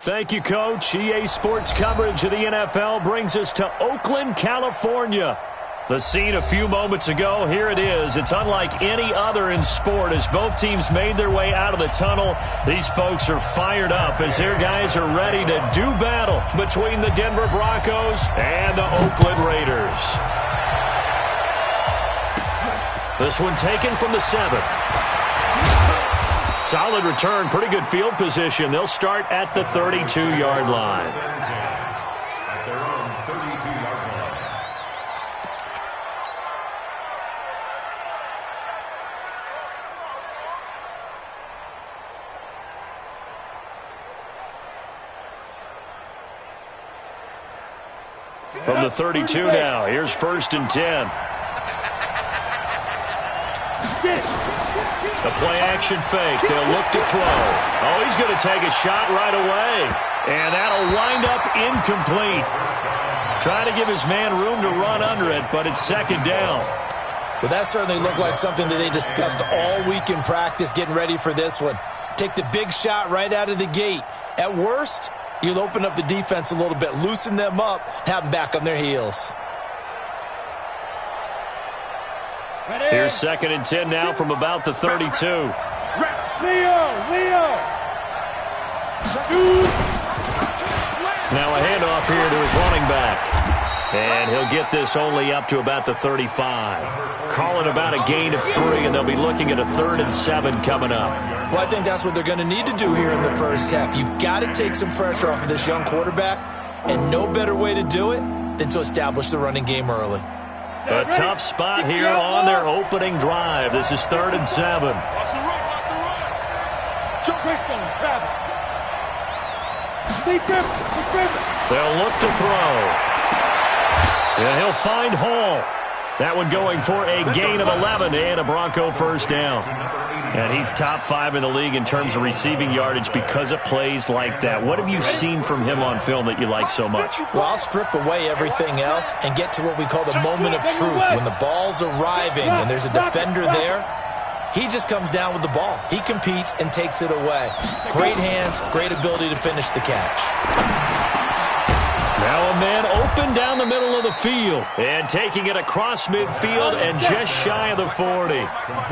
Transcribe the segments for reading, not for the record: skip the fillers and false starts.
Thank you, Coach. EA Sports coverage of the NFL brings us to Oakland, California. The scene a few moments ago, here it is. It's unlike any other in sport as both teams made their way out of the tunnel. These folks are fired up as their guys are ready to do battle between the Denver Broncos and the Oakland Raiders. This one taken from the 7. Solid return, pretty good field position. They'll start at the 32-yard line. From the 32 now, here's 1st and 10. The play-action fake. They'll look to throw. Oh, he's going to take a shot right away. And that'll wind up incomplete. Trying to give his man room to run under it, but it's 2nd down. Well, that certainly looked like something that they discussed all week in practice getting ready for this one. Take the big shot right out of the gate. At worst, you'll open up the defense a little bit, loosen them up, have them back on their heels. Here's 2nd and 10 now from about the 32. Leo! Now a handoff here to his running back. And he'll get this only up to about the 35. Call it about a gain of 3, and they'll be looking at a 3rd and 7 coming up. Well, I think that's what they're going to need to do here in the first half. You've got to take some pressure off of this young quarterback, and no better way to do it than to establish the running game early. A tough spot here on their opening drive. This is 3rd and 7. They'll look to throw. And he'll find Hall. That one going for a gain of 11 and a Bronco 1st down. And he's top 5 in the league in terms of receiving yardage because of plays like that. What have you seen from him on film that you like so much? Well, I'll strip away everything else and get to what we call the moment of truth. When the ball's arriving and there's a defender there, he just comes down with the ball. He competes and takes it away. Great hands, great ability to finish the catch. Now a man open down the middle of the field. And taking it across midfield and just shy of the 40.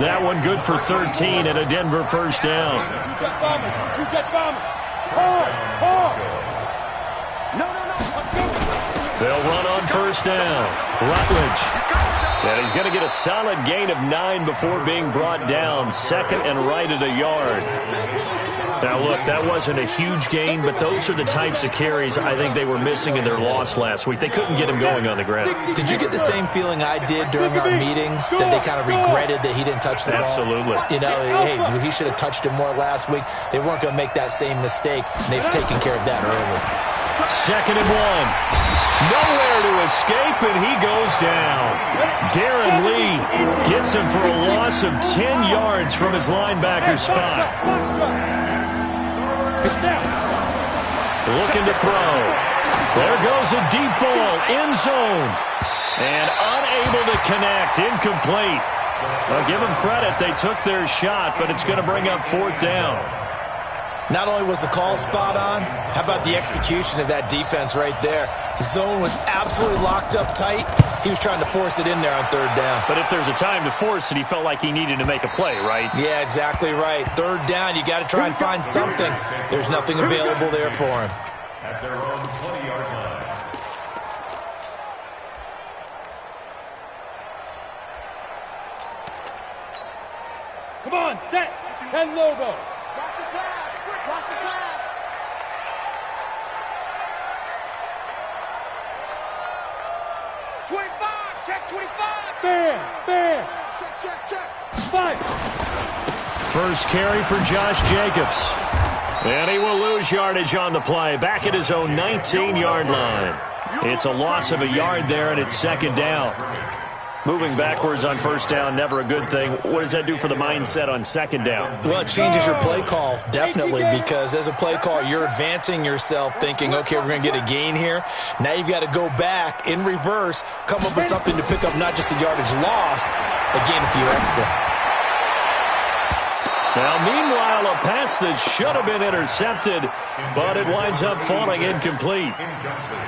That one good for 13 and a Denver 1st down. They'll run on 1st down. Rutledge. And he's going to get a solid gain of 9 before being brought down. 2nd and right at a yard. Now, look, that wasn't a huge gain, but those are the types of carries I think they were missing in their loss last week. They couldn't get him going on the ground. Did you get the same feeling I did during our meetings, that they kind of regretted that he didn't touch the ball? Absolutely. You know, hey, he should have touched it more last week. They weren't going to make that same mistake, and they've taken care of that early. 2nd and 1. Nowhere to escape, and he goes down. Darren Lee gets him for a loss of 10 yards from his linebacker spot. Looking to throw. There goes a deep ball, end zone. And unable to connect, incomplete. Well, give them credit, they took their shot, but it's going to bring up 4th down. Not only was the call spot on, how about the execution of that defense right there? The zone was absolutely locked up tight. He was trying to force it in there on 3rd down. But if there's a time to force it, he felt like he needed to make a play, right? Yeah, exactly right. 3rd down, you got to try and find something. There's nothing available there for him. At their own 20-yard line. Come on, set. 10 logo. Cross the pass. Cross the pass. Check 25. Bam. Check. 5. First carry for Josh Jacobs. And he will lose yardage on the play. Back at his own 19-yard line. It's a loss of a yard there, and it's 2nd down. Moving backwards on 1st down, never a good thing. What does that do for the mindset on 2nd down? Well, it changes your play call, definitely, because as a play call, you're advancing yourself thinking, okay, we're going to get a gain here. Now you've got to go back in reverse, come up with something to pick up not just the yardage lost, but gain a few extra. Now, meanwhile, a pass that should have been intercepted, but it winds up falling incomplete.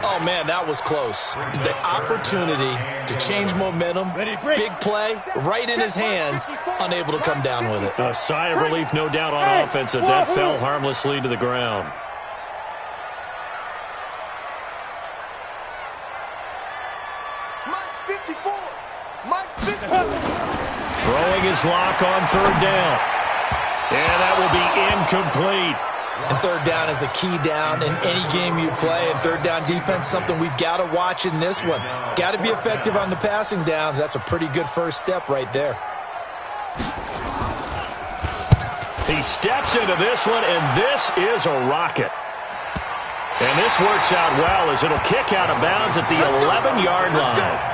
Oh, man, that was close. The opportunity to change momentum, big play, right in his hands, unable to come down with it. A sigh of relief, no doubt, on offense, that fell harmlessly to the ground. Mike's 54. Mike's 54. Throwing his lock on third down. And that will be incomplete. And third down is a key down in any game you play. And third down defense, something we've got to watch in this one. Got to be effective on the passing downs. That's a pretty good first step right there. He steps into this one, and this is a rocket. And this works out well as it'll kick out of bounds at the 11-yard line.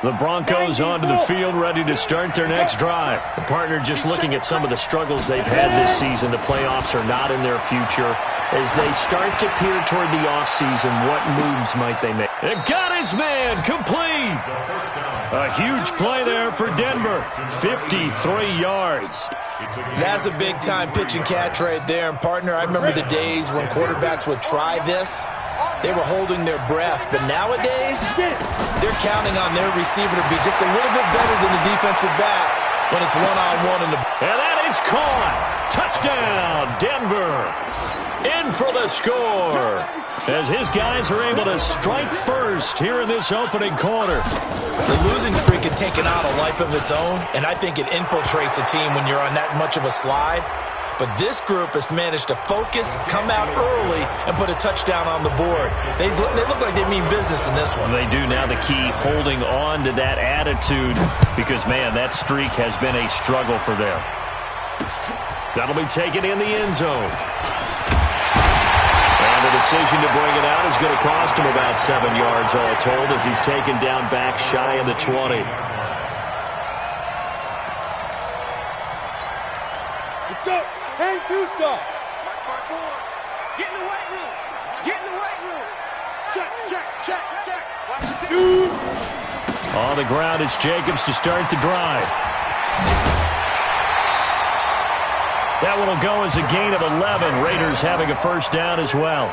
The Broncos onto the field, ready to start their next drive. The partner just looking at some of the struggles they've had this season. The playoffs are not in their future. As they start to peer toward the offseason, what moves might they make? And got his man complete. A huge play there for Denver. 53 yards. That's a big-time pitch and catch right there. And, partner, I remember the days when quarterbacks would try this. They were holding their breath. But nowadays, they're counting on their receiver to be just a little bit better than the defensive back when it's one-on-one. And that is caught. Touchdown, Denver. In for the score. As his guys are able to strike first here in this opening quarter. The losing streak had taken on a life of its own, and I think it infiltrates a team when you're on that much of a slide. But this group has managed to focus, come out early, and put a touchdown on the board. They look like they mean business in this one. They do. Now the key, holding on to that attitude, because, man, that streak has been a struggle for them. That'll be taken in the end zone. And the decision to bring it out is going to cost him about 7 yards all told as he's taken down back shy of the 20. Let's go. 10-2 stop. Get in the weight room. Get in the weight room. Check. Shoot. On the ground, it's Jacobs to start the drive. That one will go as a gain of 11. Raiders having a first down as well.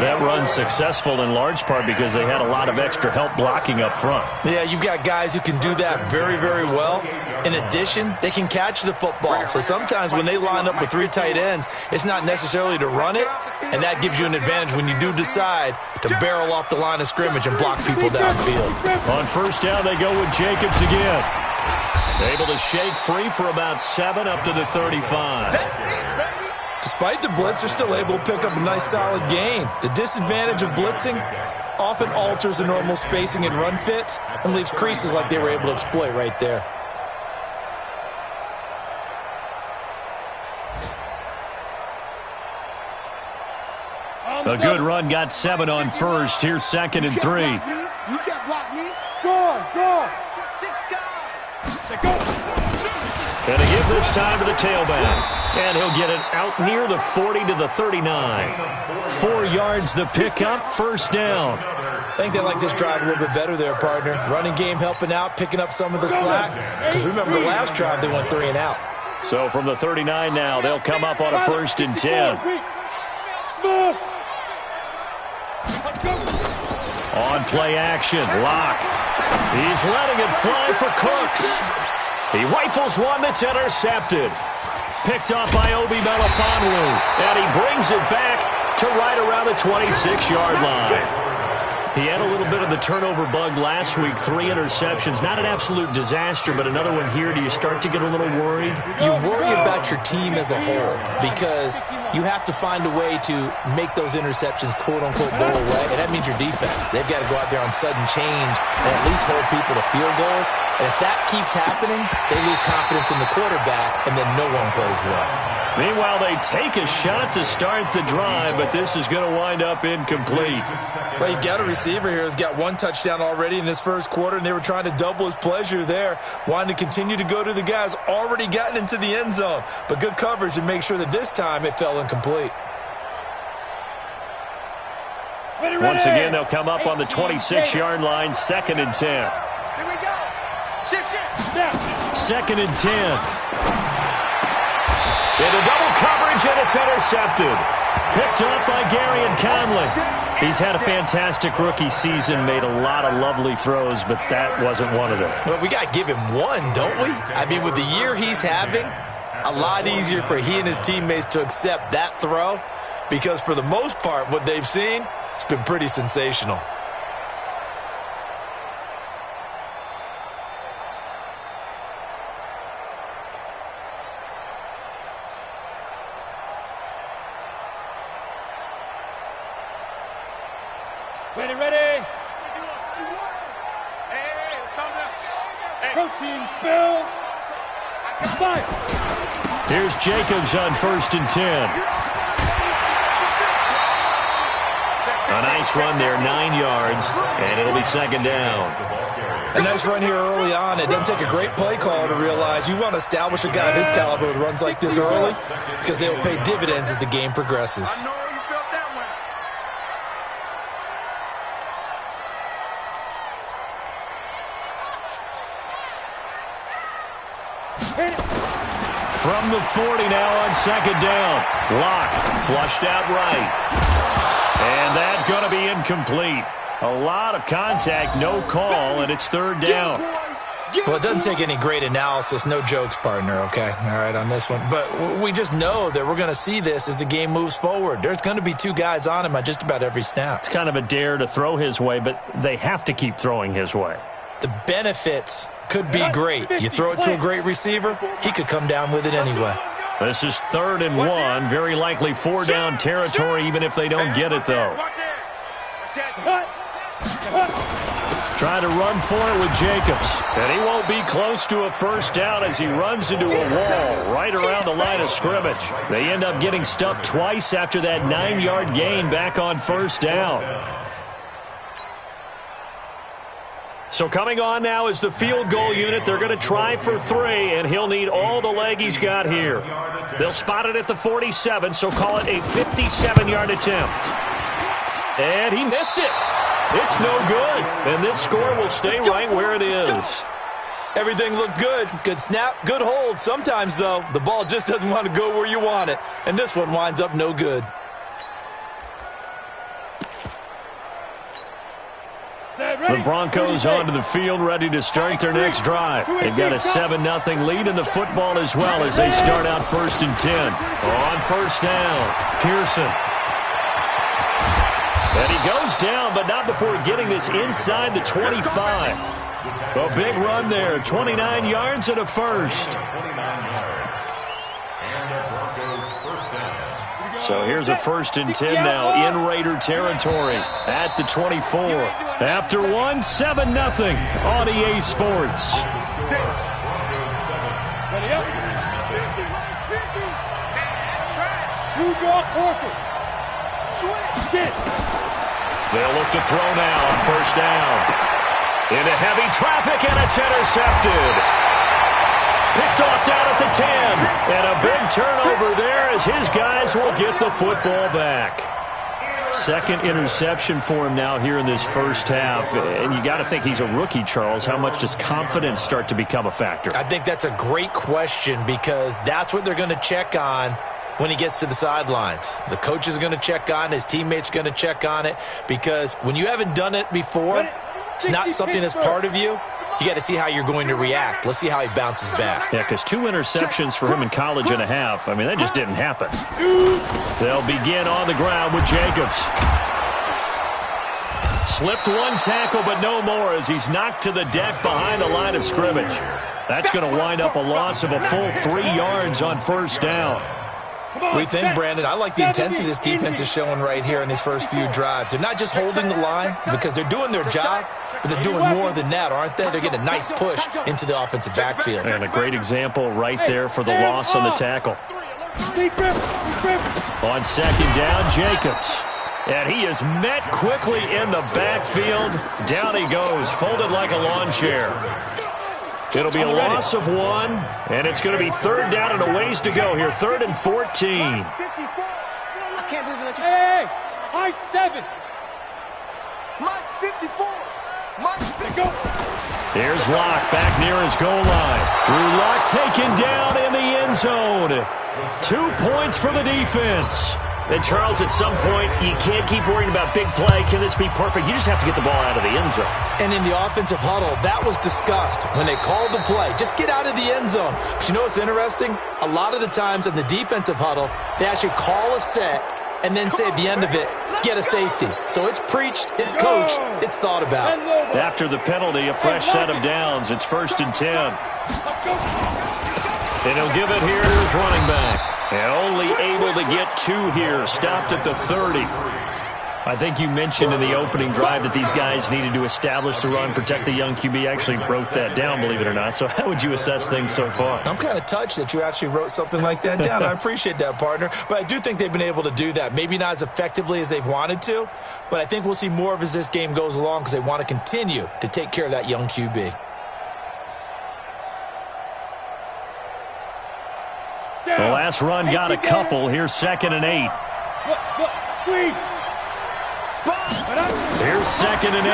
That run successful in large part because they had a lot of extra help blocking up front. Yeah, you've got guys who can do that very, very well. In addition, they can catch the football. So sometimes when they line up with three tight ends, it's not necessarily to run it, and that gives you an advantage when you do decide to barrel off the line of scrimmage and block people downfield. On first down, they go with Jacobs again. Able to shake free for about 7 up to the 35. Despite the blitz, they're still able to pick up a nice solid gain. The disadvantage of blitzing often alters the normal spacing and run fits and leaves creases like they were able to exploit right there. A good run, got 7 on first. Here's 2nd and 3. You can't block me. Go. And a give this time to the tailback. And he'll get it out near the 40 to the 39. 4 yards the pickup, first down. I think they like this drive a little bit better there, partner. Running game helping out, picking up some of the slack. Because remember, the last drive they went 3 and out. So from the 39 now, they'll come up on a 1st and 10. On play action, Locke. He's letting it fly for Cooks. He rifles one that's intercepted. Picked up by Obi Melifonwu. And he brings it back to right around the 26-yard line. He had a little bit of the turnover bug last week. 3 interceptions. Not an absolute disaster, but another one here. Do you start to get a little worried? You worry about your team as a whole because you have to find a way to make those interceptions, quote-unquote, go away, and that means your defense. They've got to go out there on sudden change and at least hold people to field goals. And if that keeps happening, they lose confidence in the quarterback, and then no one plays well. Meanwhile, they take a shot to start the drive, but this is going to wind up incomplete. Well, you've got a receiver here who's got 1 touchdown already in this first quarter, and they were trying to double his pleasure there, wanting to continue to go to the guys already gotten into the end zone. But good coverage to make sure that this time it fell incomplete. Once again, they'll come up on the 26-yard line, 2nd and 10. Here we go. Shift. 2nd and 10. Into double coverage, and it's intercepted. Picked up by Gary and Conley. He's had a fantastic rookie season, made a lot of lovely throws, but that wasn't one of them. Well, we got to give him one, don't we? I mean, with the year he's having, a lot easier for he and his teammates to accept that throw because for the most part, what they've seen, it's been pretty sensational. Ready. Hey, let's calm down. Hey. Protein spill. Fire. Here's Jacobs on 1st and 10. A nice run there, 9 yards, and it'll be 2nd down. A nice run here early on. It doesn't take a great play caller to realize you want to establish a guy of his caliber with runs like this early because they will pay dividends as the game progresses. I know you felt that one. From the 40 now on 2nd down. Lock, flushed out right. And that's going to be incomplete. A lot of contact, no call, and it's 3rd down. Well, it doesn't take any great analysis. No jokes, partner, okay? All right, on this one. But we just know that we're going to see this as the game moves forward. There's going to be 2 guys on him on just about every snap. It's kind of a dare to throw his way, but they have to keep throwing his way. The benefits could be great. You throw it to a great receiver, he could come down with it anyway. This is 3rd and 1. Very likely 4-down territory, even if they don't get it, though. Trying to run for it with Jacobs. And he won't be close to a 1st down as he runs into a wall right around the line of scrimmage. They end up getting stuffed twice after that 9-yard gain back on 1st down. So coming on now is the field goal unit. They're going to try for 3, and he'll need all the leg he's got here. They'll spot it at the 47, so call it a 57-yard attempt. And he missed it. It's no good, and this score will stay right where it is. Everything looked good. Good snap, good hold. Sometimes, though, the ball just doesn't want to go where you want it, and this one winds up no good. The Broncos onto the field, ready to start their next drive. They've got a 7-0 lead in the football as well as they start out 1st and 10. On 1st down, Pearson. And he goes down, but not before getting this inside the 25. A big run there, 29 yards and a 1st. So here's a 1st and 10 now in Raider territory at the 24. After 1, 7-0 on EA Sports. They'll look to throw now on 1st down. Into heavy traffic, and it's intercepted. Picked off down at the 10. And a big turnover there as his guys will get the football back. 2nd interception for him now here in this 1st half. And you got to think he's a rookie, Charles. How much does confidence start to become a factor? I think that's a great question because that's what they're going to check on when he gets to the sidelines. The coach is going to check on it. His teammates are going to check on it because when you haven't done it before, it's not something that's part of you. You got to see how you're going to react. Let's see how he bounces back. Yeah, because 2 interceptions for him in college and a half. I mean, that just didn't happen. They'll begin on the ground with Jacobs. Slipped 1 tackle, but no more as he's knocked to the deck behind the line of scrimmage. That's going to wind up a loss of a full 3 yards on 1st down. We think, Brandon, I like the intensity this defense is showing right here in these first few drives. They're not just holding the line because they're doing their job, but they're doing more than that, aren't they? They're getting a nice push into the offensive backfield. And a great example right there for the loss on the tackle. On 2nd down, Jacobs. And he is met quickly in the backfield. Down he goes, folded like a lawn chair. It'll be a loss of 1, and it's going to be 3rd down and a ways to go here. 3rd and 14. I can't believe that you... Hey, high 7. 54. Mike, go. Here's Locke back near his goal line. Drew Lock taken down in the end zone. 2 points for the defense. And, Charles, at some point, you can't keep worrying about big play. Can this be perfect? You just have to get the ball out of the end zone. And in the offensive huddle, that was discussed when they called the play. Just get out of the end zone. But you know what's interesting? A lot of the times in the defensive huddle, they actually call a set and then say at the end of it, get a safety. So it's preached, it's coached, it's thought about. After the penalty, a fresh set of downs. It's 1st and 10. And he'll give it here to his running back. And only able to get 2 here. Stopped at the 30. I think you mentioned in the opening drive that these guys needed to establish the run, protect the young QB. I actually wrote that down, believe it or not. So how would you assess things so far? I'm kind of touched that you actually wrote something like that down. I appreciate that, partner. But I do think they've been able to do that. Maybe not as effectively as they've wanted to, but I think we'll see more of as this game goes along because they want to continue to take care of that young QB. The last run got a couple. Here's 2nd and 8. Squeeze. Here's 2nd and 8.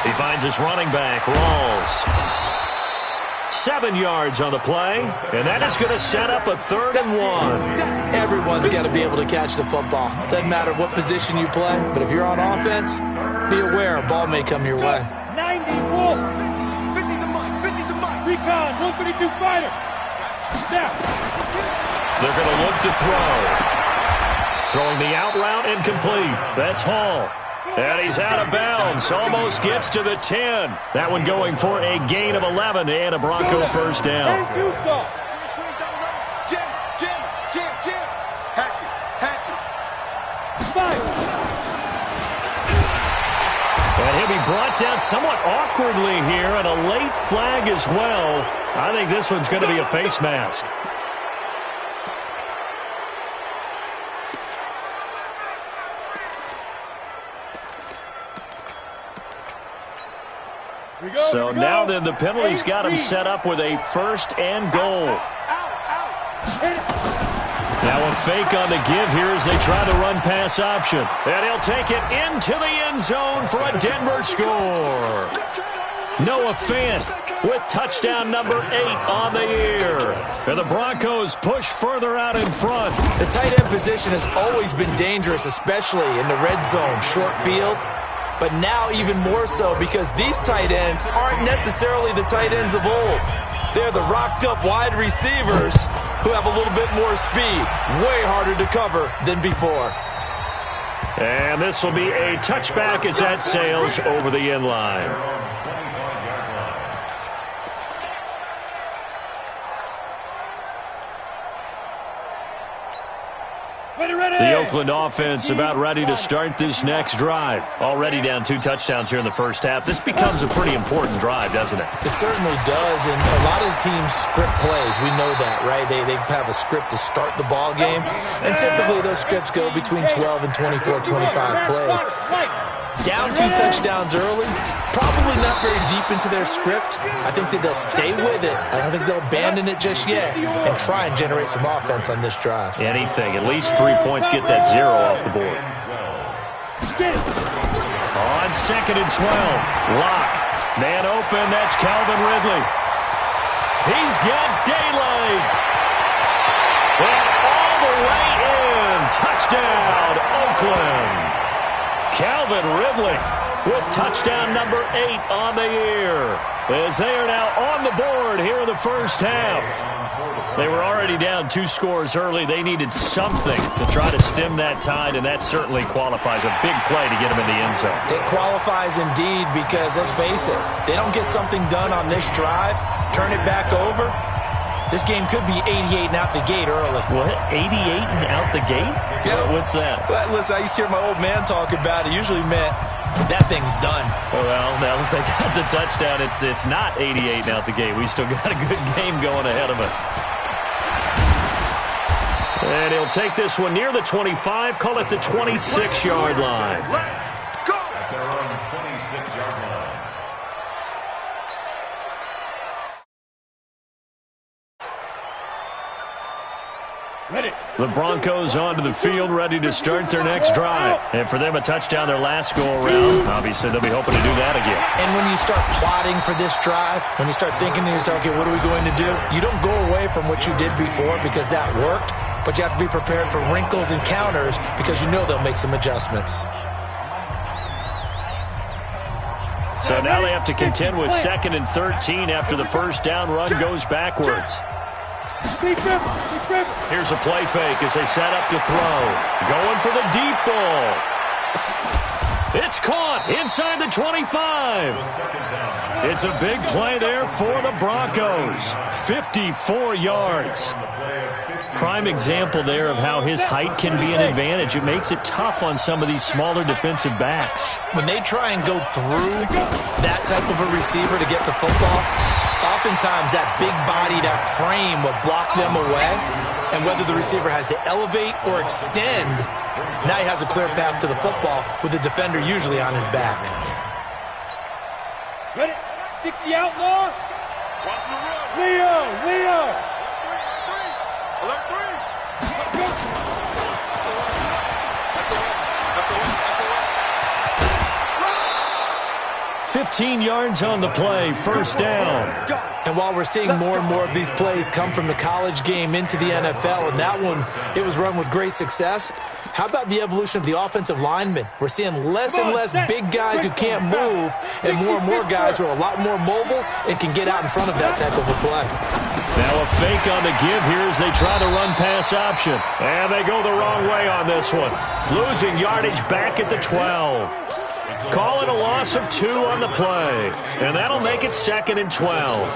He finds his running back, Rawls. 7 yards on the play, and that is going to set up a 3rd and 1. Everyone's got to be able to catch the football. Doesn't matter what position you play, but if you're on offense, be aware a ball may come your way. 90 Wolf. 50 to Mike. 50 to Mike. Recon. 132 fighter. Snap. They're going to look to throw. Throwing the out route incomplete. That's Hall. And he's out of bounds. Almost gets to the 10. That one going for a gain of 11 and a Bronco first down. Jim. Hatchet. And he'll be brought down somewhat awkwardly here, and a late flag as well. I think this one's going to be a face mask. So now then the penalty's got him set up with a 1st and goal. Now a fake on the give here as they try the run pass option. And he'll take it into the end zone for a Denver score. Noah Fant with touchdown number 8 on the year. And the Broncos push further out in front. The tight end position has always been dangerous, especially in the red zone, short field. But now even more so because these tight ends aren't necessarily the tight ends of old. They're the rocked-up wide receivers who have a little bit more speed. Way harder to cover than before. And this will be a touchback as that sails over the end line. The Oakland offense about ready to start this next drive. Already down 2 touchdowns here in the first half. This becomes a pretty important drive, doesn't it? It certainly does, and a lot of the teams script plays. We know that, right? They have a script to start the ball game, and typically those scripts go between 12 and 24, 25 plays. Down 2 touchdowns early, probably not very deep into their script. I think that they'll stay with it. I don't think they'll abandon it just yet and try and generate some offense on this drive. Anything. At least 3 points, get that 0 off the board. On 2nd and 12. Lock. Man open. That's Calvin Ridley. He's got daylight. And all the way in. Touchdown, Oakland. Calvin Ridley with touchdown number 8 on the year. As they are now on the board here in the first half. They were already down 2 scores early. They needed something to try to stem that tide, and that certainly qualifies. A big play to get them in the end zone. It qualifies indeed because, let's face it, they don't get something done on this drive, turn it back over, this game could be 88 and out the gate early. What? 88 and out the gate? Yeah. What's that? Well, listen, I used to hear my old man talk about it. Usually meant that thing's done. Well, now that they got the touchdown, it's not 88 and out the gate. We still got a good game going ahead of us. And he'll take this one near the 25, call it the 26-yard line. At their own 26-yard line. The Broncos onto the field, ready to start their next drive. And for them, a touchdown their last go-around. Obviously, they'll be hoping to do that again. And when you start plotting for this drive, when you start thinking to yourself, okay, what are we going to do? You don't go away from what you did before because that worked, but you have to be prepared for wrinkles and counters because you know they'll make some adjustments. So now they have to contend with 2nd and 13 after the first down run goes backwards. Here's a play fake as they set up to throw. Going for the deep ball. It's caught inside the 25. It's a big play there for the Broncos. 54 yards. Prime example there of how his height can be an advantage. It makes it tough on some of these smaller defensive backs. When they try and go through that type of a receiver to get the football, oftentimes that big body, that frame will block them away. And whether the receiver has to elevate or extend, now he has a clear path to the football with the defender usually on his back. Ready? 60 outlaw. Crossing the run. Leo. Alert 3. Let's go. That's the way. 15 yards on the play, first down. And while we're seeing more and more of these plays come from the college game into the NFL, and that one, it was run with great success, how about the evolution of the offensive linemen? We're seeing less and less big guys who can't move and more guys who are a lot more mobile and can get out in front of that type of a play. Now a fake on the give here as they try to run pass option. And they go the wrong way on this one. Losing yardage back at the 12. Call it a loss of 2 on the play. And that'll make it 2nd and 12.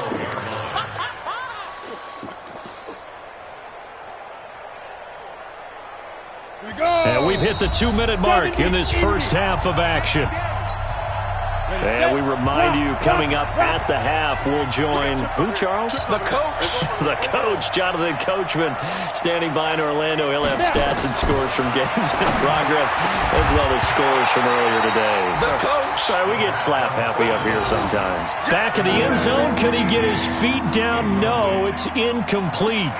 And we've hit the 2-minute mark in this first half of action. And we remind you, coming up at the half, we'll join who, Charles? The coach. The coach, Jonathan Coachman, standing by in Orlando. He'll have stats and scores from games in progress, as well as scores from earlier today. The coach. Sorry, we get slap happy up here sometimes. Back in the end zone, could he get his feet down? No, it's incomplete.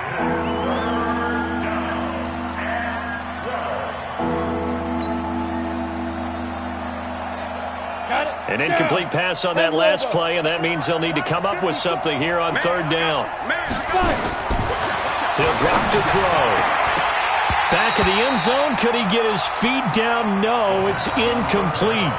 An incomplete pass on that last play, and that means they'll need to come up with something here on 3rd down. He'll drop to throw. Back in the end zone, could he get his feet down? No, it's incomplete.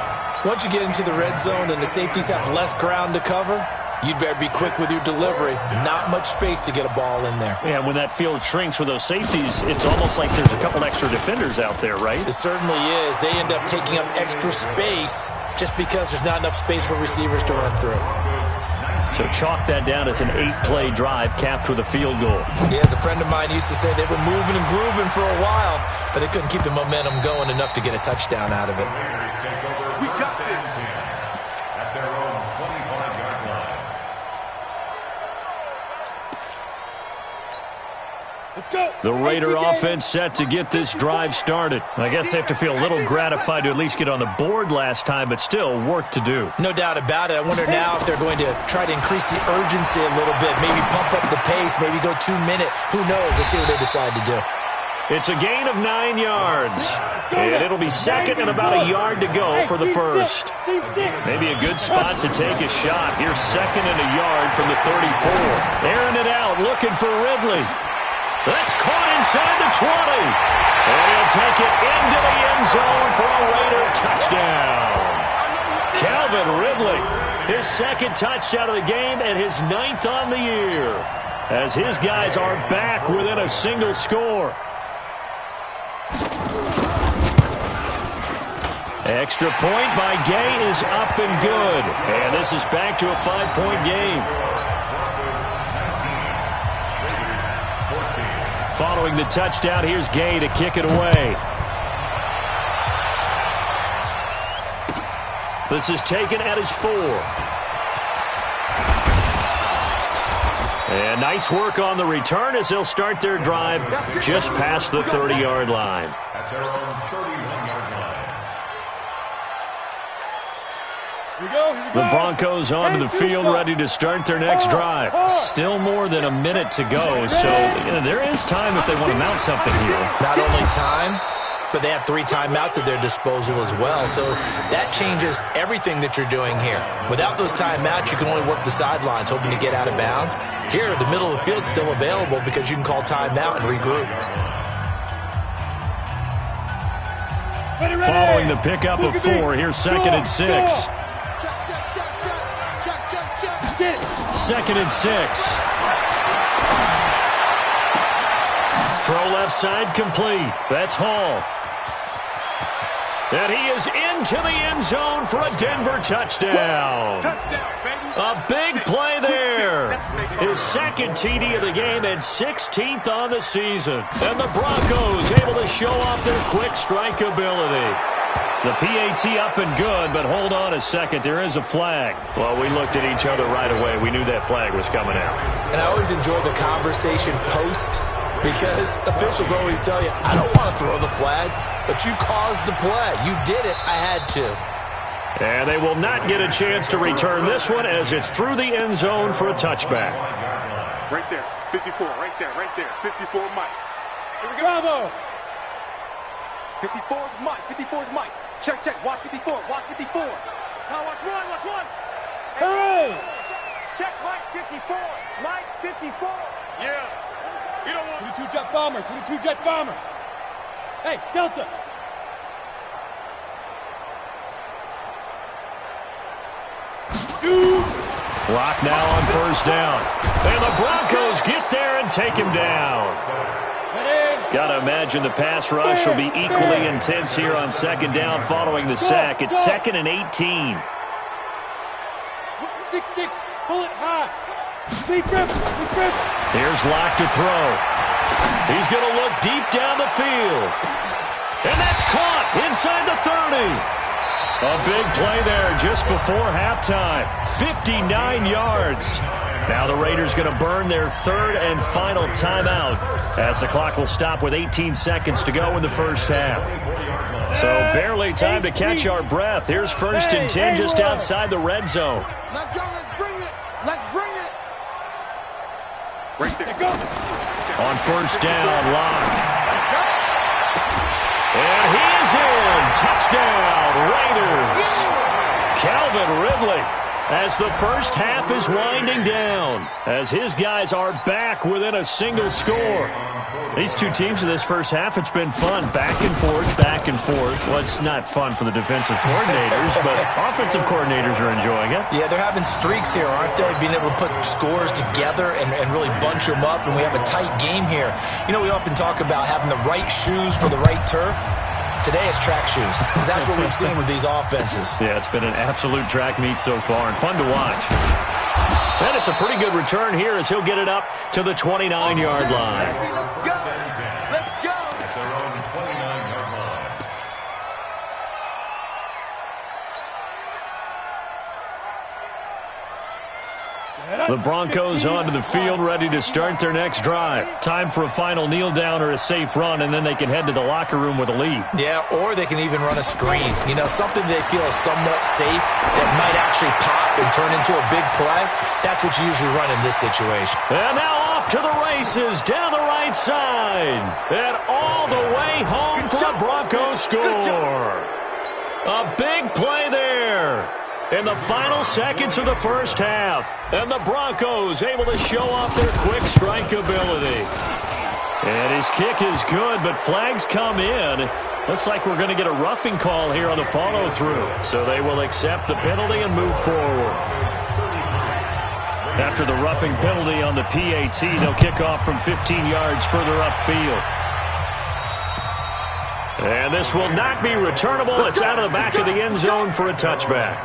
Once you get into the red zone and the safeties have less ground to cover, you'd better be quick with your delivery. Not much space to get a ball in there. Yeah, when that field shrinks with those safeties, it's almost like there's a couple extra defenders out there, right? It certainly is. They end up taking up extra space just because there's not enough space for receivers to run through. So chalk that down as an 8-play drive capped with a field goal. Yeah, as a friend of mine used to say, they were moving and grooving for a while, but they couldn't keep the momentum going enough to get a touchdown out of it. We got this. At their own 25-yard line. Let's go. The Raider offense set to get this drive started. I guess they have to feel a little gratified to at least get on the board last time, but still work to do. No doubt about it. I wonder now if they're going to try to increase the urgency a little bit, maybe pump up the pace, maybe go 2-minute. Who knows? Let's see what they decide to do. It's a gain of 9 yards, and it'll be 2nd and about a yard to go for the first. Maybe a good spot to take a shot. Here's 2nd and a yard from the 34. Airing it out, looking for Ridley. That's caught inside the 20. And he'll take it into the end zone for a Raider touchdown. Calvin Ridley, his 2nd touchdown of the game and his 9th on the year, as his guys are back within a single score. Extra point by Gay is up and good. And this is back to a 5-point game. Following the touchdown, here's Gay to kick it away. This is taken at his 4. And nice work on the return as they'll start their drive just past the 30-yard line. At their own 31-yard line. The Broncos onto the field, ready to start their next drive. Still more than a minute to go, so there is time if they want to mount something here. Not only time, but they have 3 timeouts at their disposal as well, so that changes everything that you're doing here. Without those timeouts, you can only work the sidelines, hoping to get out of bounds. Here, the middle of the field is still available because you can call timeout and regroup. Following the pickup of 4, here's 2nd and 6. Second and 6. Throw left side complete. That's Hall. And he is into the end zone for a Denver touchdown. A big play there. His 2nd TD of the game and 16th on the season. And the Broncos able to show off their quick strike ability. The PAT up and good, but hold on a second. There is a flag. Well, we looked at each other right away. We knew that flag was coming out. And I always enjoy the conversation post because officials always tell you, I don't want to throw the flag, but you caused the play. You did it. I had to. And they will not get a chance to return this one as it's through the end zone for a touchback. Right there. 54. Right there. 54 Mike. Here we go. Bravo. 54 is Mike. 54 is Mike. Check. Watch 54. Watch 54. Now watch one. Hurry! Check Mike 54. Mike 54. Yeah. You don't want 22 jet bomber. Hey, Delta. Clock now on 1st down. And the Broncos get there and take him down. Got to imagine the pass rush will be equally intense here on 2nd down following the sack. It's 2nd and 18. 6-6, pull it high. Here's Locke to throw. He's going to look deep down the field. And that's caught inside the 30. A big play there just before halftime. 59 yards. Now the Raiders going to burn their 3rd and final timeout as the clock will stop with 18 seconds to go in the first half. So barely time to catch our breath. Here's 1st and 10 just outside the red zone. Let's go. Let's bring it. Right there. Go. On 1st down, Locke. And he is in. Touchdown, Raiders. Calvin Ridley as the first half is winding down, as his guys are back within a single score. These two teams in this first half, it's been fun. Back and forth. Well, it's not fun for the defensive coordinators, but offensive coordinators are enjoying it. Yeah, they're having streaks here, aren't they? Being able to put scores together and really bunch them up, and we have a tight game here. You know, we often talk about having the right shoes for the right turf. Today it's track shoes, because that's what we've seen with these offenses. Yeah, it's been an absolute track meet so far, and fun to watch. And it's a pretty good return here as he'll get it up to the 29-yard line. Let's go. At their own 29-yard line. The Broncos onto the field, ready to start their next drive. Time for a final kneel down or a safe run, and then they can head to the locker room with a lead. Yeah, or they can even run a screen. You know, something they feel is somewhat safe that might actually pop and turn into a big play. That's what you usually run in this situation. And now off to the races down the right side. And all the way home for a Broncos score. A big play there in the final seconds of the first half. And the Broncos able to show off their quick strike ability. And his kick is good, but flags come in. Looks like we're going to get a roughing call here on the follow-through. So they will accept the penalty and move forward. After the roughing penalty on the PAT, they'll kick off from 15 yards further upfield. And this will not be returnable. It's out of the back of the end zone for a touchback.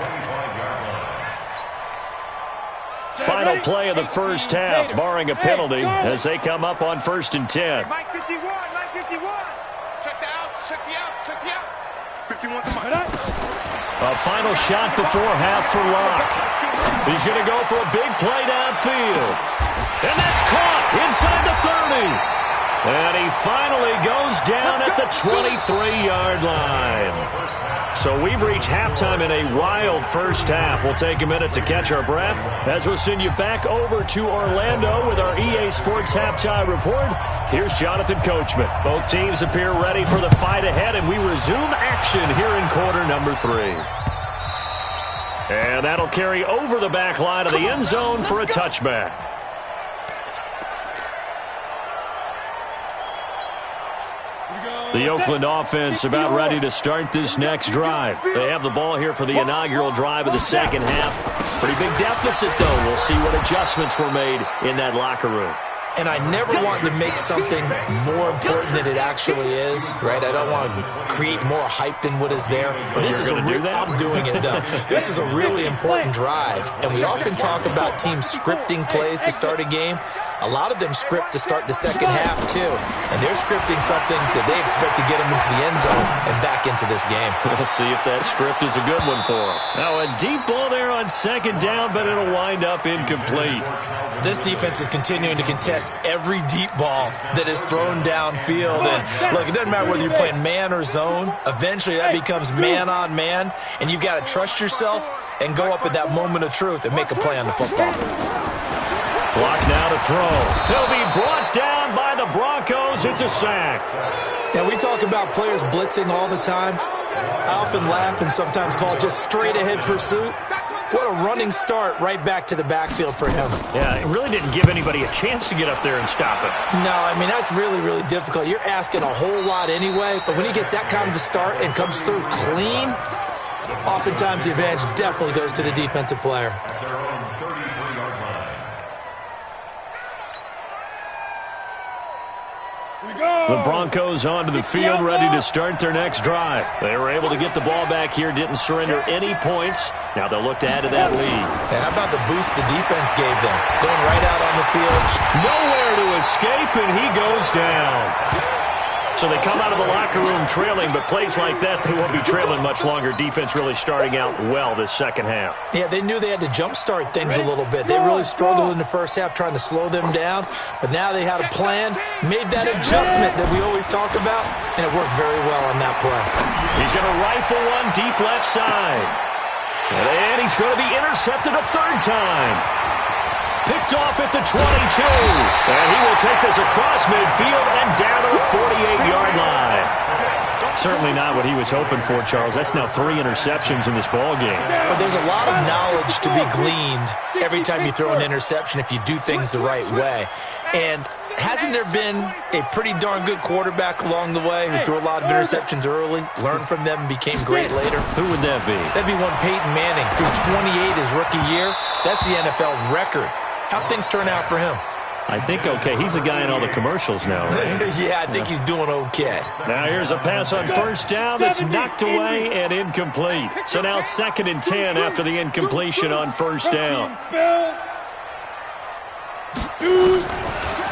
Final play of the first half, barring a penalty, as they come up on 1st and 10. Mike 51. Check the outs. 51 to Mike. A final shot before half for Locke. He's going to go for a big play downfield. And that's caught inside the 30. And he finally goes down at the 23-yard line. So we've reached halftime in a wild first half. We'll take a minute to catch our breath as we'll send you back over to Orlando with our EA Sports Halftime Report. Here's Jonathan Coachman. Both teams appear ready for the fight ahead, and we resume action here in quarter number 3. And that'll carry over the back line of the end zone for a touchback. The Oakland offense about ready to start this next drive. They have the ball here for the inaugural drive of the second half. Pretty big deficit, though. We'll see what adjustments were made in that locker room. And I never want to make something more important than it actually is, right? I don't want to create more hype than what is there. But this is I'm doing it, though. This is a really important drive. And we often talk about teams scripting plays to start a game. A lot of them script to start the second half, too. And they're scripting something that they expect to get them into the end zone and back into this game. We'll see if that script is a good one for them. Now, a deep ball there on second down, but it'll wind up incomplete. This defense is continuing to contest every deep ball that is thrown downfield. And, look, it doesn't matter whether you're playing man or zone. Eventually, that becomes man-on-man, and you've got to trust yourself and go up at that moment of truth and make a play on the football. Block now to throw. He'll be brought down by the Broncos. It's a sack. Now, we talk about players blitzing all the time. I often laugh and sometimes call it just straight-ahead pursuit. What a running start right back to the backfield for him. Yeah, it really didn't give anybody a chance to get up there and stop it. No, I mean, that's really, really difficult. You're asking a whole lot anyway, but when he gets that kind of a start and comes through clean, oftentimes the advantage definitely goes to the defensive player. The Broncos onto the field, ready to start their next drive. They were able to get the ball back here, didn't surrender any points. Now they'll look to add to that lead. Yeah, how about the boost the defense gave them? Going right out on the field. Nowhere to escape, and he goes down. So they come out of the locker room trailing, but plays like that, they won't be trailing much longer. Defense really starting out well this second half. Yeah, they knew they had to jumpstart things a little bit. They really struggled in the first half trying to slow them down, but now they had a plan, made that adjustment that we always talk about, and it worked very well on that play. He's going to rifle one deep left side. And he's going to be intercepted a third time. Picked off at the 22. And he will take this across midfield and down to the 48-yard line. Certainly not what he was hoping for, Charles. That's now 3 interceptions in this ball game. But there's a lot of knowledge to be gleaned every time you throw an interception if you do things the right way. And hasn't there been a pretty darn good quarterback along the way who threw a lot of interceptions early, learned from them, and became great later? Who would that be? That'd be one Peyton Manning. Threw 28 his rookie year. That's the NFL record. How'd things turn out for him? I think okay. He's a guy in all the commercials now, right? Yeah, I think he's doing okay. Now here's a pass on first down that's knocked away and incomplete. So now 2nd and 10 after the incompletion on first down.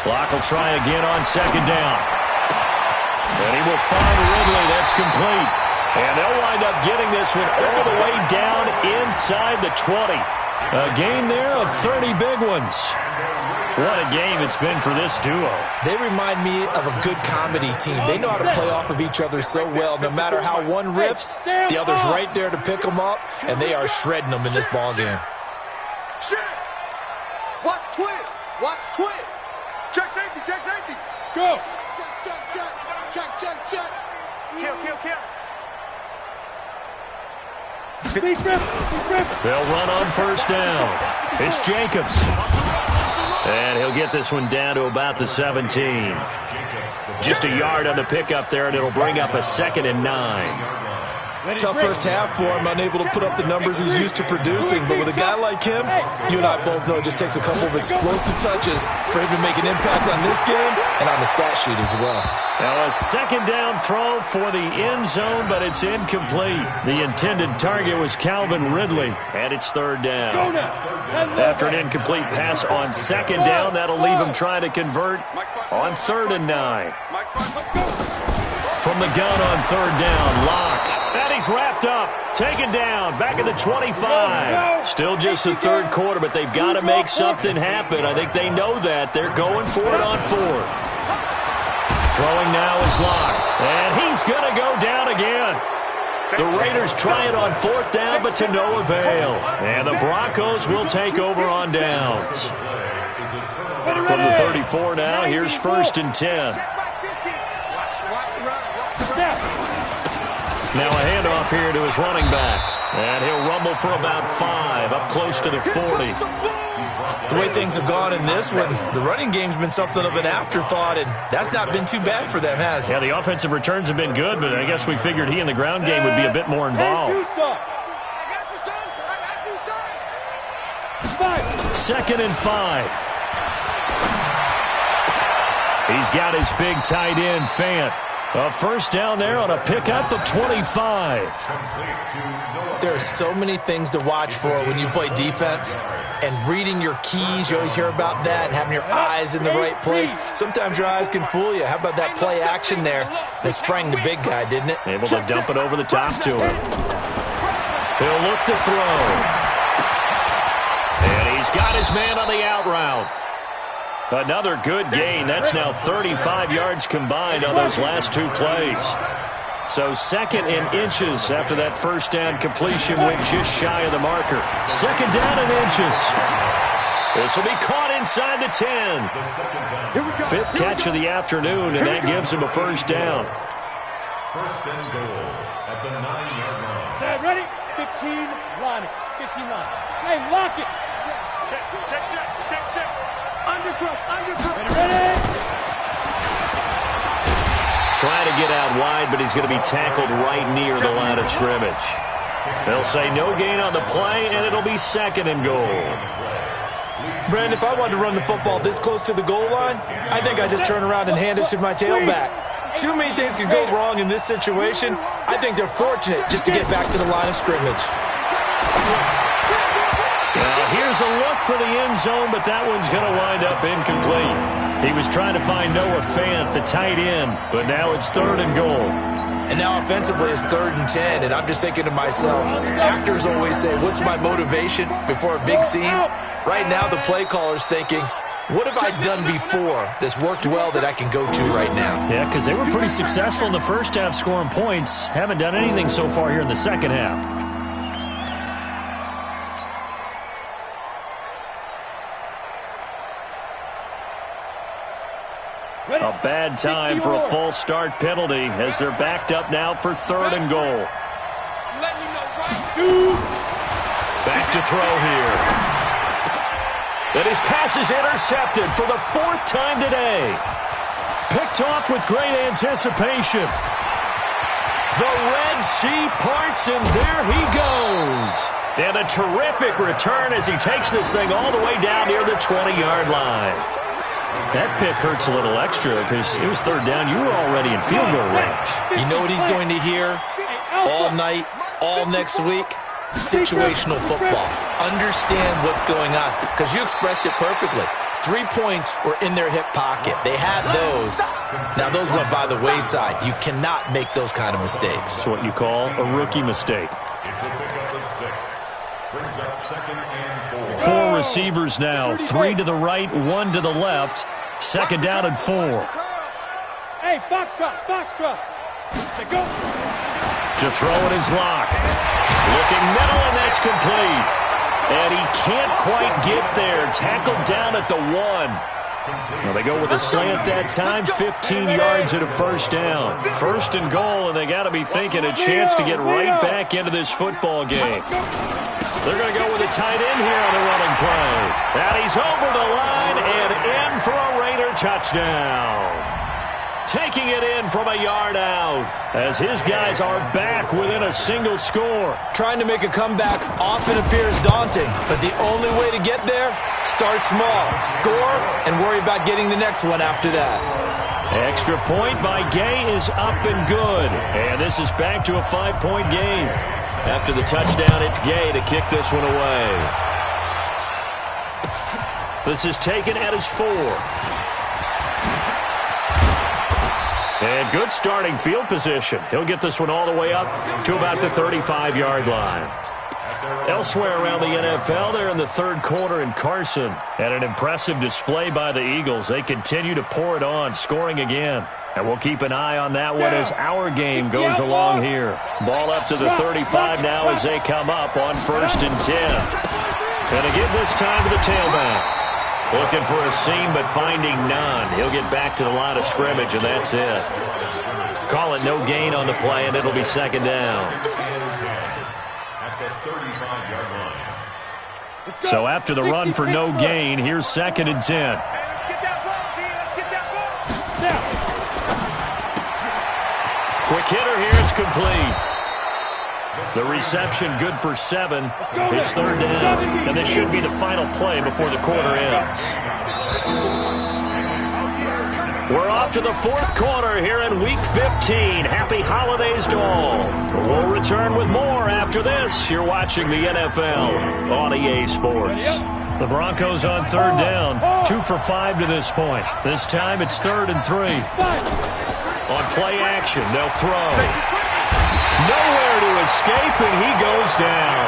Block will try again on 2nd down. And he will find Ridley. That's complete. And they'll wind up getting this one all the way down inside the 20. A gain there of 30 big ones. What a game it's been for this duo. They remind me of a good comedy team. They know how to play off of each other so well. No matter how one riffs, the other's right there to pick them up, and they are shredding them in this ball game. Watch twins. Watch twins. Check safety. Check safety. Go. Check, check, check. Check, check, check. Kill. They'll run on first down. It's Jacobs. And he'll get this one down to about the 17. Just a yard on the pickup there, and it'll bring up a 2nd and 9. Tough first half for him, unable to put up the numbers he's used to producing. But with a guy like him, you and I both know it just takes a couple of explosive touches for him to make an impact on this game and on the stat sheet as well. Now a 2nd down throw for the end zone, but it's incomplete. The intended target was Calvin Ridley, and it's 3rd down. After an incomplete pass on 2nd down, that'll leave him trying to convert on 3rd and 9. From the gun on 3rd down, Locke. And he's wrapped up, taken down, back at the 25. Still just the 3rd quarter, but they've got to make something happen. I think they know that. They're going for it on 4th. Throwing now is Locke, and he's going to go down again. The Raiders try it on 4th down, but to no avail. And the Broncos will take over on downs. From the 34 now, here's 1st and 10. Now a handoff here to his running back. And he'll rumble for about 5, up close to the 40. The way things have gone in this one, the running game's been something of an afterthought, and that's not been too bad for them, has it? Yeah, the offensive returns have been good, but I guess we figured he in the ground game would be a bit more involved. 2nd and 5. He's got his big tight end, Fant. A 1st down there on a pickup of 25. There are so many things to watch for when you play defense. And reading your keys, you always hear about that, and having your eyes in the right place. Sometimes your eyes can fool you. How about that play action there? It sprang the big guy, didn't it? Able to dump it over the top to him. He'll look to throw. And he's got his man on the out route. Another good gain. That's now 35 yards combined on those last 2 plays. So 2nd and inches after that 1st down completion went just shy of the marker. 2nd down and inches. This will be caught inside the 10. 5th catch of the afternoon, and that gives him a 1st down. 1st and goal at the 9-yard line. Set, ready? 15, line it. 15 line. Hey, lock it. Check. Undercut. Ready? Trying to get out wide, but he's going to be tackled right near the line of scrimmage. They'll say no gain on the play, and it'll be 2nd and goal. Brandon, if I wanted to run the football this close to the goal line, I think I just turn around and hand it to my tailback. Too many things could go wrong in this situation. I think they're fortunate just to get back to the line of scrimmage. Well, here's a look for the end zone, but that one's going to wind up incomplete. He was trying to find Noah Fant, the tight end, but now it's 3rd and goal. And now offensively it's 3rd and 10, and I'm just thinking to myself, actors always say, what's my motivation before a big scene? Right now the play caller's thinking, what have I done before that's worked well that I can go to right now? Yeah, because they were pretty successful in the 1st half scoring points. Haven't done anything so far here in the 2nd half. A bad time for a false start penalty as they're backed up now for 3rd and goal. Back to throw here. And his pass is intercepted for the 4th time today. Picked off with great anticipation. The Red Sea parts, and there he goes. And a terrific return as he takes this thing all the way down near the 20-yard line. That pick hurts a little extra because it was 3rd down. You were already in field goal range. You know what he's going to hear all night, all next week? Situational football. Understand what's going on because you expressed it perfectly. 3 points were in their hip pocket. They had those. Now, those went by the wayside. You cannot make those kind of mistakes. That's what you call a rookie mistake. It's a pickup of 6. Brings up 2nd and 4 4. receivers now. 3 to the right, 1 to the left. 2nd down and 4. Hey, foxtrot. Go. To throw it is Locke. Looking middle, and that's complete. And he can't quite get there. Tackled down at the 1. Well, they go with a slant that time, 15 yards and a 1st down. 1st and goal, and they got to be thinking a chance to get right back into this football game. They're going to go with a tight end here on the running play. And he's over the line and in for a Raider touchdown. Taking it in from a yard out as his guys are back within a single score. Trying to make a comeback often appears daunting, but the only way to get there, start small, score, and worry about getting the next one after that. Extra point by Gay is up and good. And this is back to a 5-point game. After the touchdown, it's Gay to kick this one away. This is taken at his 4. And good starting field position. He'll get this one all the way up to about the 35-yard line. Elsewhere around the NFL, they're in the third quarter in Carson. And an impressive display by the Eagles. They continue to pour it on, scoring again. And we'll keep an eye on that one as our game goes along here. Ball up to the 35 now as they come up on 1st and 10. And again this time to the tailback. Looking for a seam, but finding none. He'll get back to the line of scrimmage, and that's it. Call it no gain on the play, and it'll be 2nd down. At the 35-yard line. So after the run for no gain, here's 2nd and 10. Quick hitter here, it's complete. The reception good for 7. It's 3rd down, and this should be the final play before the quarter ends. We're off to the 4th quarter here in Week 15. Happy holidays to all. We'll return with more after this. You're watching the NFL on EA Sports. The Broncos on 3rd down, 2 for 5 to this point. This time it's 3rd and 3. On play action, they'll throw. Nowhere to escape, and he goes down.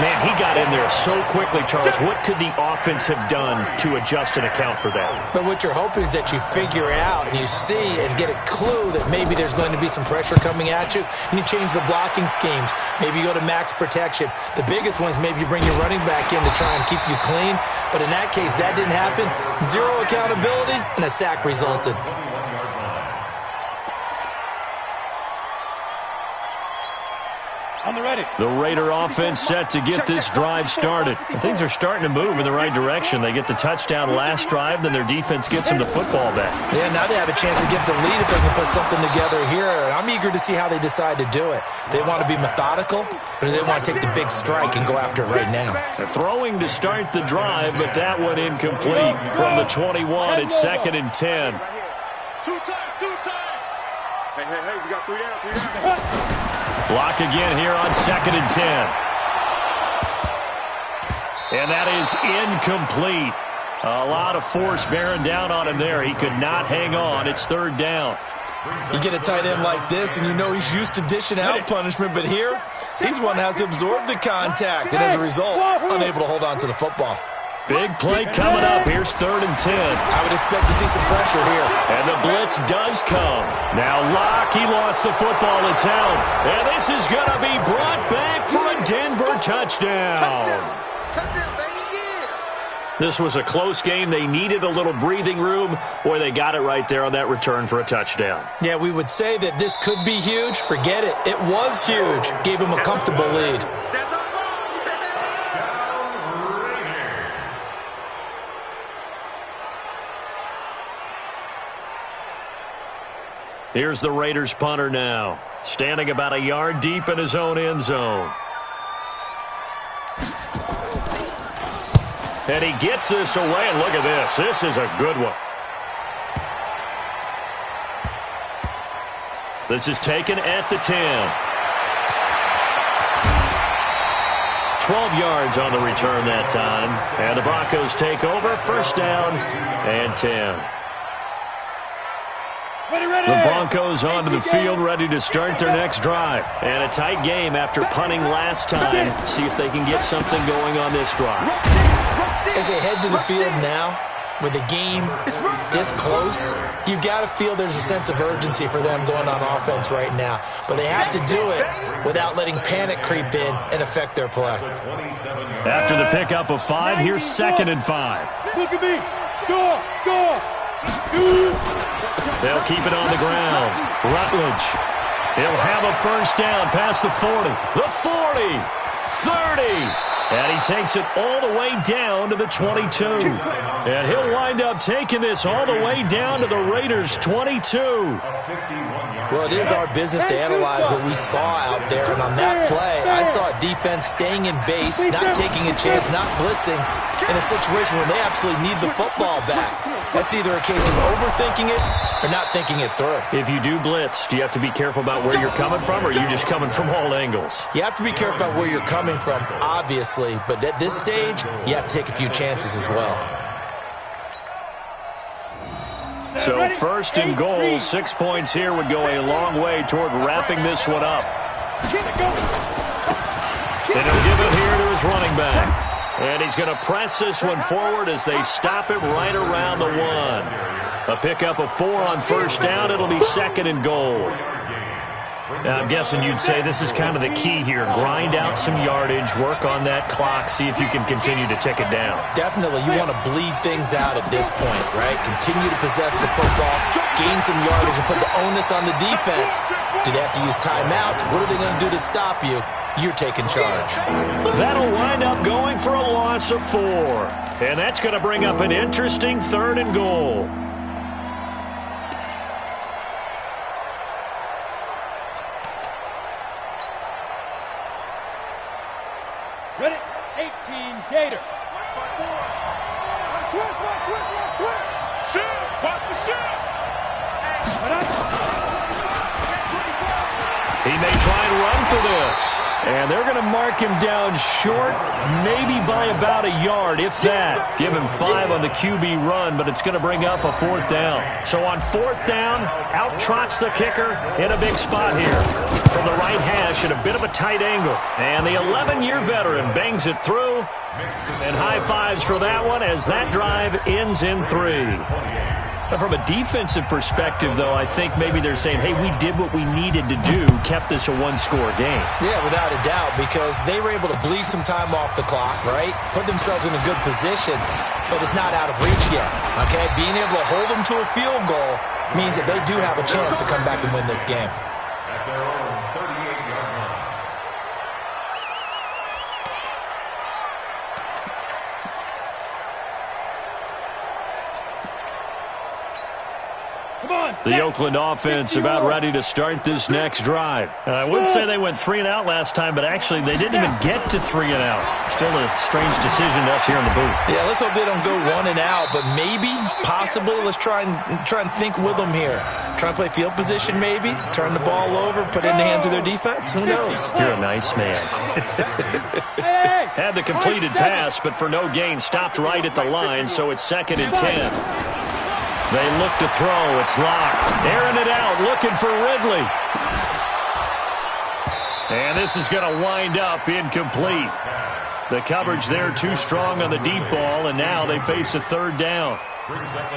Man, he got in there so quickly, Charles. What could the offense have done to adjust and account for that? But what you're hoping is that you figure out and you see and get a clue that maybe there's going to be some pressure coming at you, and you change the blocking schemes. Maybe you go to max protection. The biggest one is maybe you bring your running back in to try and keep you clean. But in that case, that didn't happen. 0 accountability, and a sack resulted. The Raider offense set to get this drive started. And things are starting to move in the right direction. They get the touchdown last drive, then their defense gets them the football back. Yeah, now they have a chance to get the lead if they can put something together here. I'm eager to see how they decide to do it. They want to be methodical, or do they want to take the big strike and go after it right now? They're throwing to start the drive, but that one incomplete. From the 21, it's 2nd and 10. 2 times. Hey, we got 3 down. Block again here on 2nd and 10. And that is incomplete. A lot of force bearing down on him there. He could not hang on. It's 3rd down. You get a tight end like this, and you know he's used to dishing out punishment, but here, he's one that has to absorb the contact, and as a result, unable to hold on to the football. Big play coming up. Here's 3rd and 10. I would expect to see some pressure here. And the blitz does come. Now Locke, he lost the football. It's held. And this is going to be brought back for a Denver touchdown. This was a close game. They needed a little breathing room, or they got it right there on that return for a touchdown. Yeah, we would say that this could be huge. Forget it. It was huge. Gave him a comfortable lead. Here's the Raiders punter now, standing about a yard deep in his own end zone. And he gets this away, and look at this. This is a good one. This is taken at the 10. 12 yards on the return that time. And the Broncos take over, 1st down and 10. The Broncos onto the field, ready to start their next drive. And a tight game after punting last time. See if they can get something going on this drive. As they head to the field now, with the game this close, you've got to feel there's a sense of urgency for them going on offense right now. But they have to do it without letting panic creep in and affect their play. After the pickup of 5, here's 2nd and 5. Look at me. Score. They'll keep it on the ground. Rutledge. He'll have a 1st down past the 40. The 40. 30. And he takes it all the way down to the 22. And he'll wind up taking this all the way down to the Raiders' 22. Well, it is our business to analyze what we saw out there. And on that play, I saw a defense staying in base, not taking a chance, not blitzing in a situation where they absolutely need the football back. That's either a case of overthinking it or not thinking it through. If you do blitz, do you have to be careful about where you're coming from, or are you just coming from all angles? You have to be careful about where you're coming from, obviously. But at this stage, you have to take a few chances as well. So 1st and goal, 6 points here would go a long way toward wrapping this one up. And he'll give it here to his running back. And he's going to press this one forward as they stop it right around the 1. A pickup of 4 on first down. It'll be 2nd and goal. Now, I'm guessing you'd say this is kind of the key here. Grind out some yardage, work on that clock, see if you can continue to tick it down. Definitely. You want to bleed things out at this point, right? Continue to possess the football, gain some yardage, and put the onus on the defense. Do they have to use timeouts? What are they going to do to stop you? You're taking charge. That'll wind up going for a loss of 4. And that's going to bring up an interesting 3rd and goal. Ready? 18, Gator. Shift! Watch the shift! He may try and run for this. And they're going to mark him down short, maybe by about a yard, if that. Give him 5 on the QB run, but it's going to bring up a 4th down. So on 4th down, out trots the kicker in a big spot here. From the right hash at a bit of a tight angle. And the 11-year veteran bangs it through. And high fives for that one as that drive ends in 3. From a defensive perspective, though, I think maybe they're saying, hey, we did what we needed to do, kept this a 1-score game. Yeah, without a doubt, because they were able to bleed some time off the clock, right? Put themselves in a good position, but it's not out of reach yet, okay? Being able to hold them to a field goal means that they do have a chance to come back and win this game. At their own 38-yard line. The Oakland offense about ready to start this next drive. I would say they went 3 and out last time, but actually they didn't even get to 3 and out. Still a strange decision to us here in the booth. Yeah, let's hope they don't go 1 and out, but maybe, possibly, let's try and think with them here. Try and play field position maybe, turn the ball over, put it in the hands of their defense. Who knows? You're a nice man. Had the completed pass, but for no gain, stopped right at the line, so it's 2nd and 10. They look to throw. It's locked. Airing it out, looking for Ridley. And this is going to wind up incomplete. The coverage there too strong on the deep ball, and now they face a 3rd down.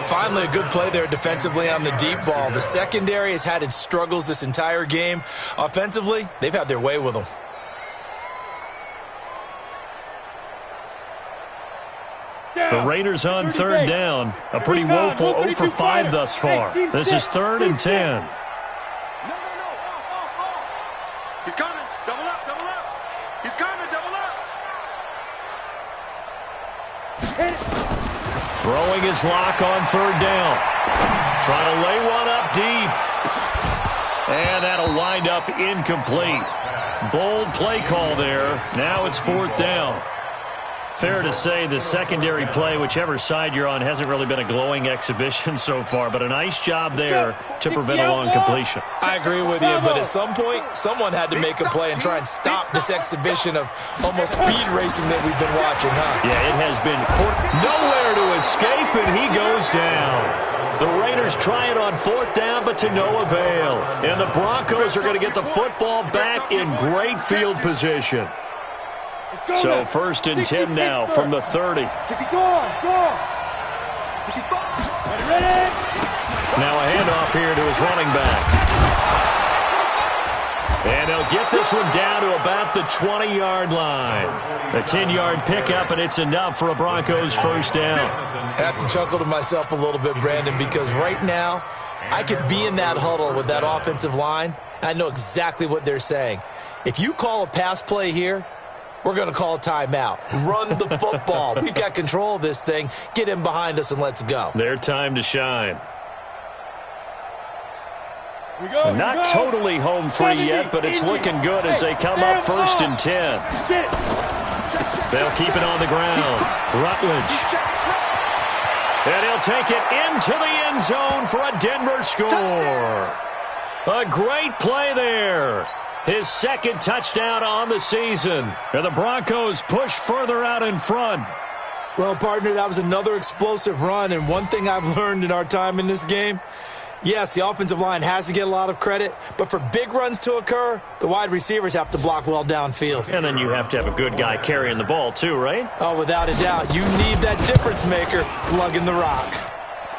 Finally a good play there defensively on the deep ball. The secondary has had its struggles this entire game. Offensively, they've had their way with them. The Raiders on 3rd down. A pretty woeful 0 for 5 thus far. This is 3rd and 10. He's coming. Double up, double up. He's coming, double up. Throwing his lock on 3rd down. Trying to lay one up deep. And that'll wind up incomplete. Bold play call there. Now it's 4th down. Fair to say the secondary play, whichever side you're on, hasn't really been a glowing exhibition so far, but a nice job there to prevent a long completion. I agree with you, but at some point, someone had to make a play and try and stop this exhibition of almost speed racing that we've been watching, huh? Yeah, it has been nowhere to escape, and he goes down. The Raiders try it on 4th down, but to no avail. And the Broncos are going to get the football back in great field position. So 1st and 10 now from the 30. Now a handoff here to his running back. And they'll get this one down to about the 20-yard line. A 10-yard pickup, and it's enough for a Broncos 1st down. I have to chuckle to myself a little bit, Brandon, because right now I could be in that huddle with that offensive line. I know exactly what they're saying. If you call a pass play here, we're going to call a timeout. Run the football. We've got control of this thing. Get in behind us and let's go. Their time to shine. Not totally home free yet, but it's looking good as they come up 1st and 10. They'll keep it on the ground. Rutledge. And he'll take it into the end zone for a Denver score. A great play there. His 2nd touchdown on the season. And the Broncos push further out in front. Well, partner, that was another explosive run. And one thing I've learned in our time in this game, Yes, the offensive line has to get a lot of credit, but for big runs to occur, the wide receivers have to block well downfield. And then you have to have a good guy carrying the ball too, right? Oh, without a doubt. You need that difference maker lugging the rock.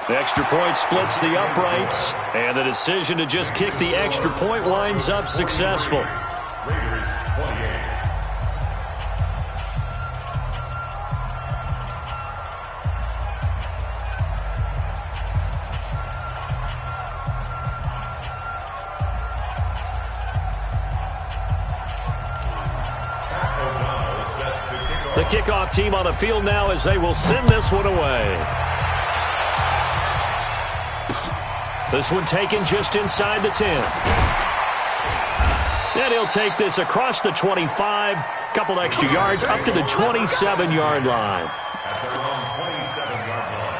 The extra point splits the uprights, and the decision to just kick the extra point winds up successful. Raiders 28. The kickoff team on the field now as they will send this one away. This one taken just inside the 10. And he'll take this across the 25, couple extra yards up to the 27-yard line. At their own 27-yard line.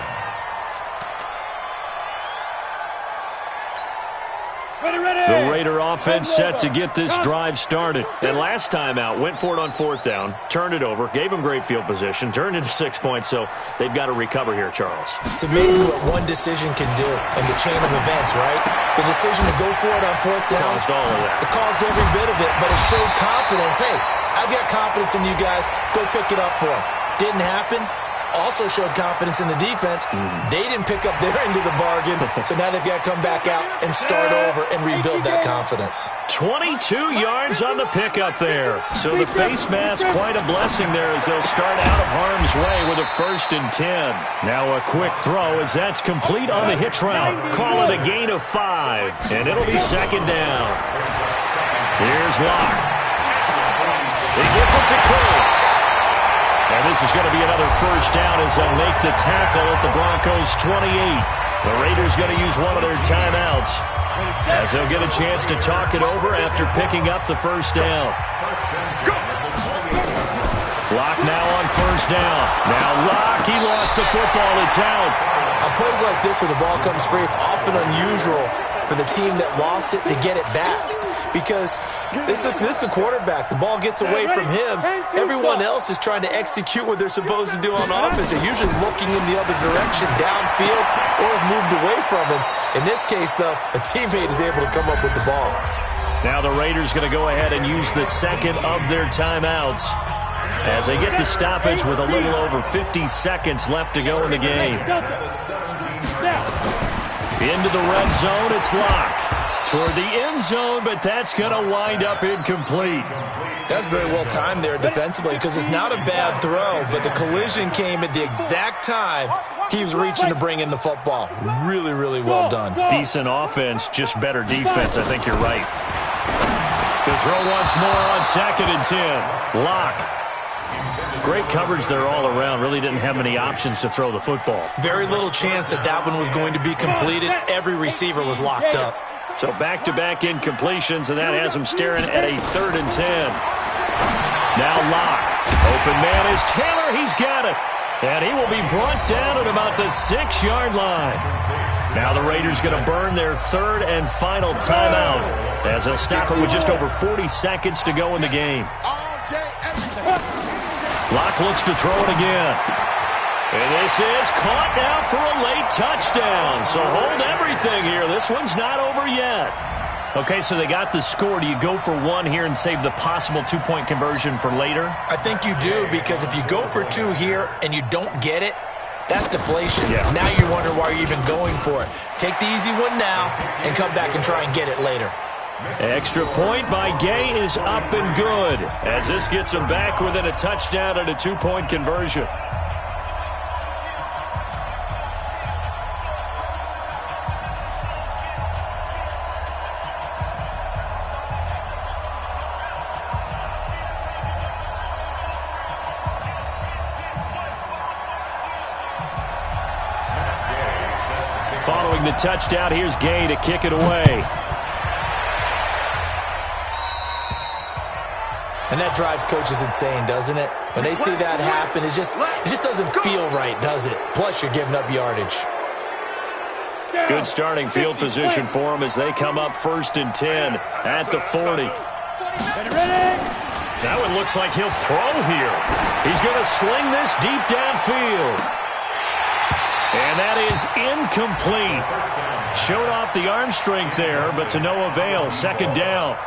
The Raider offense set to get this drive started. And last time out, went for it on 4th down, turned it over, gave them great field position, turned into 6 points, so they've got to recover here, Charles. It's amazing what one decision can do in the chain of events, right? The decision to go for it on 4th down. Caused all of that. It caused every bit of it, but it showed confidence. Hey, I've got confidence in you guys. Go pick it up for them. Didn't happen. Also showed confidence in the defense. They didn't pick up their end of the bargain, so now they've got to come back out and start over and rebuild that confidence. 22 yards on the pickup there. So the face mask, quite a blessing there as they'll start out of harm's way with a 1st and 10. Now a quick throw as that's complete on the hitch route. Call it a gain of 5, and it'll be 2nd down. Here's Locke. He gets it to Close. And this is going to be another 1st down as they'll make the tackle at the Broncos' 28. The Raiders going to use one of their timeouts as they'll get a chance to talk it over after picking up the 1st down. Locke now on 1st down. Now Locke, he lost the football. It's out. On plays like this where the ball comes free, it's often unusual for the team that lost it to get it back. Because this is the quarterback. The ball gets away from him. Everyone else is trying to execute what they're supposed to do on offense. They're usually looking in the other direction, downfield, or have moved away from him. In this case, though, a teammate is able to come up with the ball. Now the Raiders going to go ahead and use the 2nd of their timeouts as they get the stoppage with a little over 50 seconds left to go in the game. Into the red zone, it's Locke. Toward the end zone, but that's going to wind up incomplete. That's very well timed there defensively because it's not a bad throw, but the collision came at the exact time he was reaching to bring in the football. Really, really well done. Decent offense, just better defense. I think you're right. To throw once more on 2nd and 10. Locke. Great coverage there all around. Really didn't have many options to throw the football. Very little chance that that one was going to be completed. Every receiver was locked up. So back-to-back incompletions, and that has him staring at a 3rd and 10. Now Locke. Open man is Taylor. He's got it. And he will be brought down at about the 6-yard line. Now the Raiders going to burn their 3rd and final timeout as they'll stop it with just over 40 seconds to go in the game. Locke looks to throw it again. And this is caught now for a late touchdown. So hold everything here. This one's not over yet. Okay, so they got the score. Do you go for 1 here and save the possible 2-point conversion for later? I think you do, because if you go for 2 here and you don't get it, that's deflation. Yeah. Now you wonder why you're even going for it. Take the easy one now and come back and try and get it later. Extra point by Gay is up and good as this gets them back within a touchdown and a 2-point conversion. Following the touchdown, here's Gay to kick it away. And that drives coaches insane, doesn't it? When they see that happen, it just doesn't feel right, does it? Plus, you're giving up yardage. Good starting field position for them as they come up 1st and 10 at the 40. That one looks like he'll throw here. He's going to sling this deep downfield. And that is incomplete. Showed off the arm strength there, but to no avail. Second down.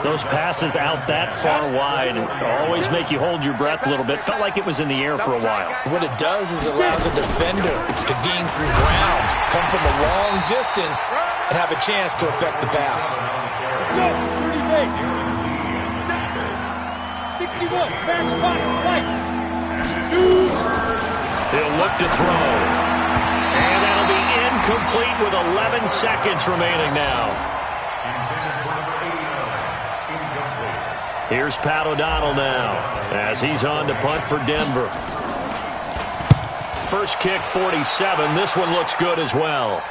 Those passes out that far wide always make you hold your breath a little bit. Felt like it was in the air for a while. What it does is allows a defender to gain some ground, come from a long distance, and have a chance to affect the pass. 30 days. 61, match box, lights. He'll look to throw. And that'll be incomplete with 11 seconds remaining now. Here's Pat O'Donnell now as he's on to punt for Denver. First kick, 47. This one looks good as well.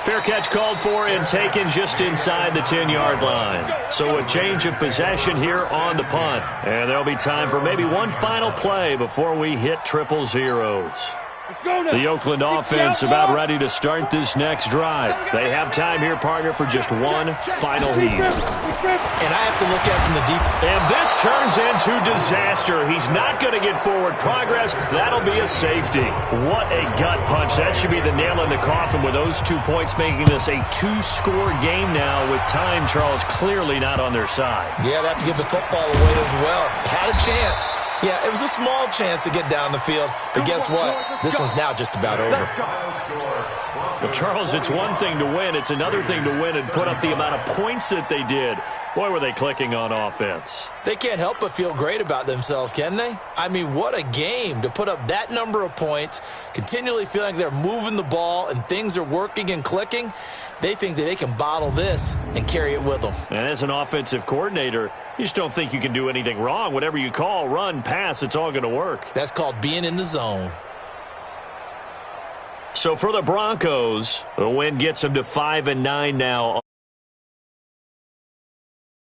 Fair catch called for and taken just inside the 10-yard line. So a change of possession here on the punt. And there'll be time for maybe one final play before we hit triple zeros. The Oakland offense about ready to start this next drive. They have time here, partner, for just one final heave. And I have to look at from the deep. And this turns into disaster. He's not going to get forward progress. That'll be a safety. What a gut punch. That should be the nail in the coffin with those 2 points, making this a 2-score game now with time, Charles, clearly not on their side. Yeah, they have to give the football away as well. Had a chance. Yeah, it was a small chance to get down the field, but guess what? This one's now just about over. Well, Charles, it's one thing to win. It's another thing to win and put up the amount of points that they did. Boy, were they clicking on offense. They can't help but feel great about themselves, can they? I mean, what a game to put up that number of points, continually feeling like they're moving the ball and things are working and clicking. They think that they can bottle this and carry it with them. And as an offensive coordinator, you just don't think you can do anything wrong. Whatever you call, run, pass, it's all going to work. That's called being in the zone. So for the Broncos, the win gets them to 5-9 now.